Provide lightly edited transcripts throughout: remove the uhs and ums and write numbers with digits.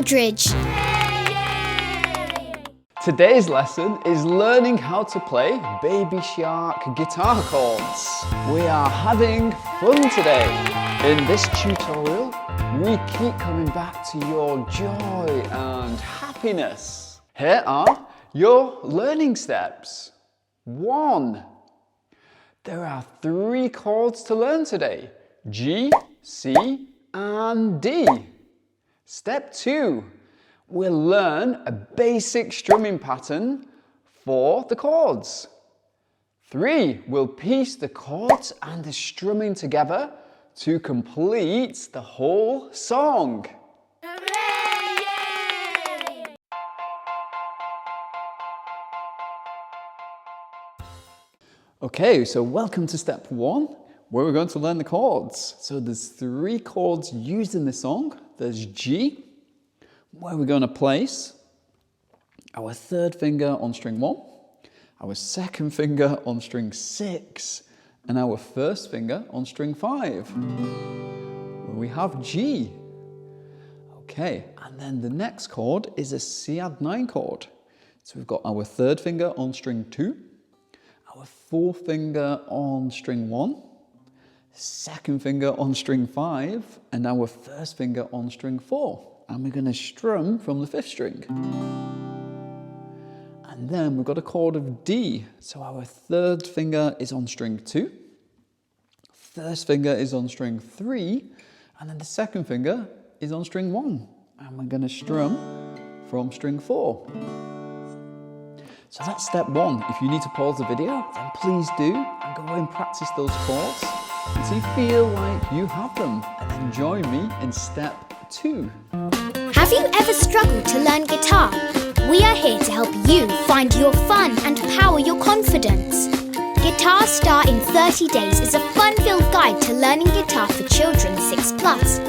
Aldridge. Today's lesson is learning how to play Baby Shark Guitar Chords. We are having fun today. In this tutorial, we keep coming back to your joy and happiness. Here are your learning steps. 1. There are 3 chords to learn today: G, C, and D. Step 2. We'll learn a basic strumming pattern for the chords. 3. We'll piece the chords and the strumming together to complete the whole song. Hooray! Okay, so welcome to step 1, where we're going to learn the chords. So there's 3 chords used in this song. There's G, where we're going to place our 3rd finger on string 1, our 2nd finger on string 6, and our 1st finger on string 5, where we have G. Okay, and then the next chord is a C add 9 chord. So we've got our 3rd finger on string 2, our 4th finger on string 1, 2nd finger on string 5, and our 1st finger on string 4. And we're going to strum from the 5th string. And then we've got a chord of D. So our 3rd finger is on string 2, 1st finger is on string 3, and then the 2nd finger is on string 1. And we're going to strum from string 4. So that's step 1. If you need to pause the video, then please do, and go and practice those chords until you feel like you have them. And then join me in step 2. Have you ever struggled to learn guitar? We are here to help you find your fun and power your confidence. Guitar Star in 30 Days is a fun-filled guide to learning guitar for children 6+,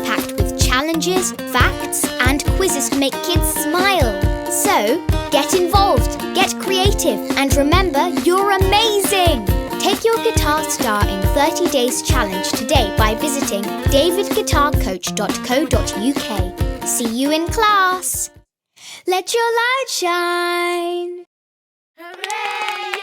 packed with challenges, facts, and quizzes to make kids smile. So, get involved, get creative, and remember, you're amazing! Take your Guitar Star in 30 Days challenge today by visiting davidguitarcoach.co.uk. See you in class! Let your light shine! Hooray!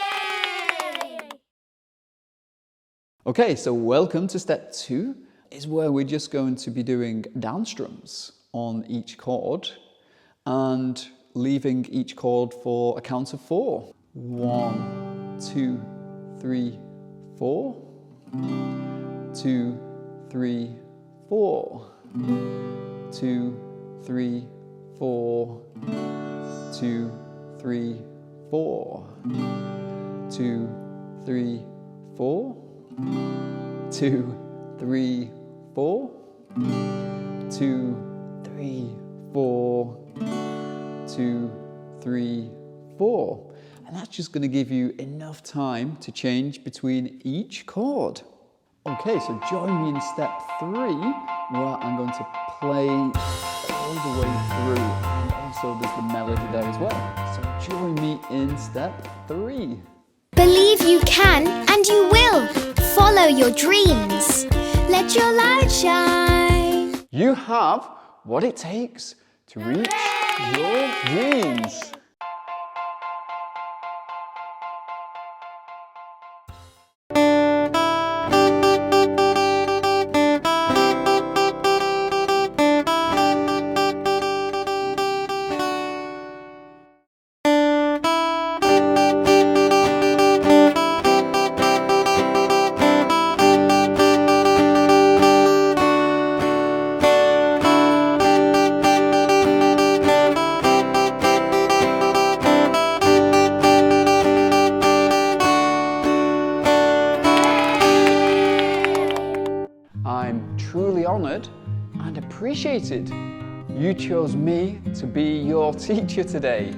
Okay, so welcome to step 2, is where we're just going to be doing down strums on each chord and leaving each chord for a count of 4. 1, 2, 3, 4. 2, 3, 4. 2, 3, 4. 2, 3, 4. 2, 3, 4. 2, 3, 4. 2, 3, 4. 2, 3, 4. And that's just going to give you enough time to change between each chord. Okay, so join me in step 3, where I'm going to play all the way through, and also there's the melody there as well. So join me in step 3. Believe you can and you will. Follow your dreams. Let your light shine. You have what it takes to reach your dreams. I'm truly honoured and appreciated. You chose me to be your teacher today.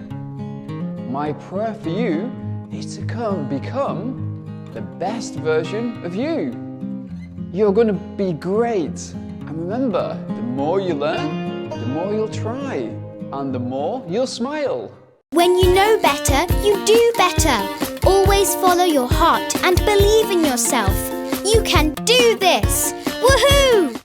My prayer for you is to become the best version of you. You're going to be great. And remember, the more you learn, the more you'll try, and the more you'll smile. When you know better, you do better. Always follow your heart and believe in yourself. You can do this! Woohoo!